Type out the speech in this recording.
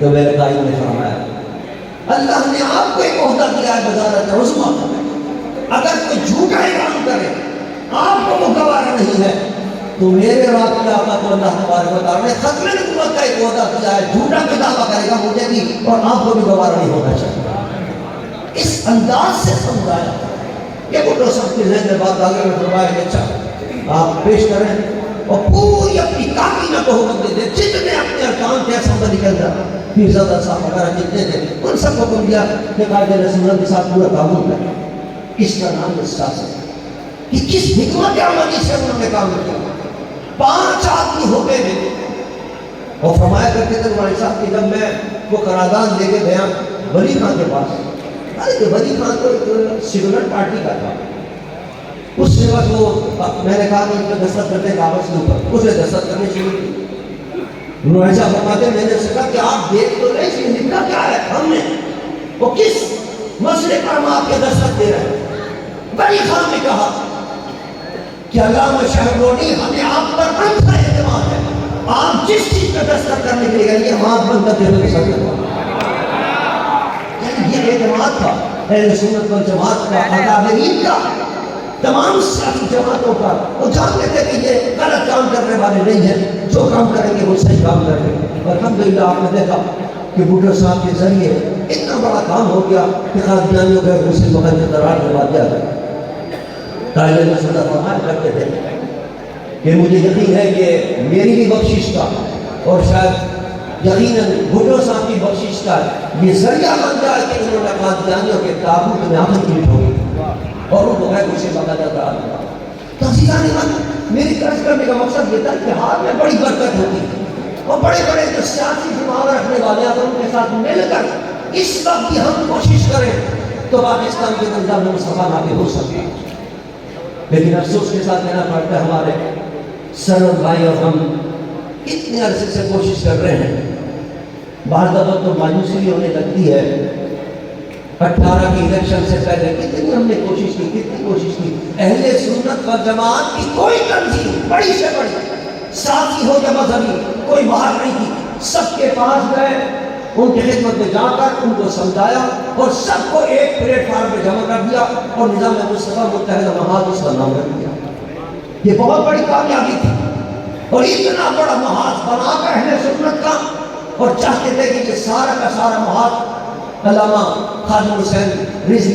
تو میرے قائد نے فرمایا اللہ نے آپ کو ایک عہدہ دیا ہے وزارت عظمیٰ کا، اگر کوئی جھوٹا اعلان کرے آپ کو وہ گوارا نہیں ہے، تو میرے رات کے آقا تو اللہ تبارک و تعالیٰ نے ختم نبوت کا ایک عہدہ دیا ہے، جھوٹا بھی دعویٰ کرے گا مجھے بھی اور آپ کو بھی گوارا نہیں ہونا چاہیے۔ اس انداز سے سمجھایا کہ وہ تو سب کے ذہن میں بات آگے میں فرمایا کہ اچھا آپ پیش کریں اور پوری اپنی کابینہ کو حکم دے دیں، جتنے اپنے ارکان تھے اسمبلی کے اندر پھر زیادہ صاحب وغیرہ جتنے تھے ان سب کو حکم دیا کہ قائد رسول کے ساتھ پورا تعاون کریں۔ اس کا نام سیاست کہ کس حکمت عملی سے انہوں نے کام کیا۔ 5 آدمی ہوتے تھے اور فرمایا کرتے تھے ہمارے صاحب کہ جب میں وہ قرارداد لے کے گیا ولی خان کے پاس، ارے ولی خان تو ایک سیکولر پارٹی کا تھا، اس کے بعد وہ میں نے کہا کہ اس پہ دستخط کرتے کاغذ کے اوپر، اسے دستخط کرنے شروع کی۔ انہوں نے ایسا فرماتے میں نے کہا کہ آپ دیکھ تو رہے اس لکھا کیا ہے، ہم نے وہ کس مسئلے پر ہم آپ کے دستخط دے رہے ہیں۔ ولی خان نے کہا کہ علامہ شہرونی ہمیں آپ پر بند کا اعتماد ہے، آپ جس چیز پہ دستخط کرنے کے لیے گئے یہ ہاتھ بند کرتے ہوئے سکتے یہ اعتماد تھا اہل سنت والجماعت کا، اکابرین کا، تمام سیاسی جماعتوں کا۔ وہ جانتے تھے کہ یہ غلط کام کرنے والے نہیں ہیں، جو کام کریں گے وہ صحیح کام کریں گے۔ اور الحمدللہ آپ نے دیکھا کہ بھٹو صاحب کے ذریعے اتنا بڑا کام ہو گیا کہ قادیانیوں کے دوسری مقدس قرار دلوا دیا گیا۔ قائد رسول اللہ فرمایا کرتے تھے کہ مجھے یقین ہے کہ میری بھی بخشش کا اور شاید یقیناً بھٹو صاحب کی بخشش کا یہ ذریعہ بن جائے کہ انہوں نے قادیانیوں کے تابوت میں آخر کی ہوگی اور ان کو غیر اسے بتا جاتا ہے۔ تحصیلان ایمان میری قرض کرنے کا مقصد یہ تھا کہ ہاتھ میں بڑی برکت ہوتی اور بڑے بڑے جو سیاسی دماغ رکھنے والے ہیں ان کے ساتھ مل کر اس وقت بھی ہم کوشش کریں تو پاکستان کے نظام میں مصطفیٰ نافذ ہو سکتا ہے۔ لیکن افسوس کے ساتھ کہنا پڑتا ہے ہمارے سرور بھائی اور ہم اتنے عرصے سے کوشش کر رہے ہیں، بعض دفعہ تو مایوسی بھی ہونے لگتی ہے۔ 18 کی الیکشن سے پہلے کتنی ہم نے کوشش کی، اہل سنت والجماعت کی کوئی تنظیم بڑی سے بڑی سیاسی ہو یا مذہبی کوئی باہر نہیں تھی، سب کے پاس گئے، ان کی خدمت میں جا کر ان کو سمجھایا اور سب کو ایک پلیٹ فارم پہ جمع کر دیا اور نظام مصطفیٰ متحدہ محاذ اس کا نام رکھ دیا۔ یہ بہت بڑی کامیابی تھی اور اتنا بڑا محاذ بنا کر اہل سنت کا، اور چاہتے تھے کہ یہ سارا کا سارا محاذ علامہ خادم حسین رضوی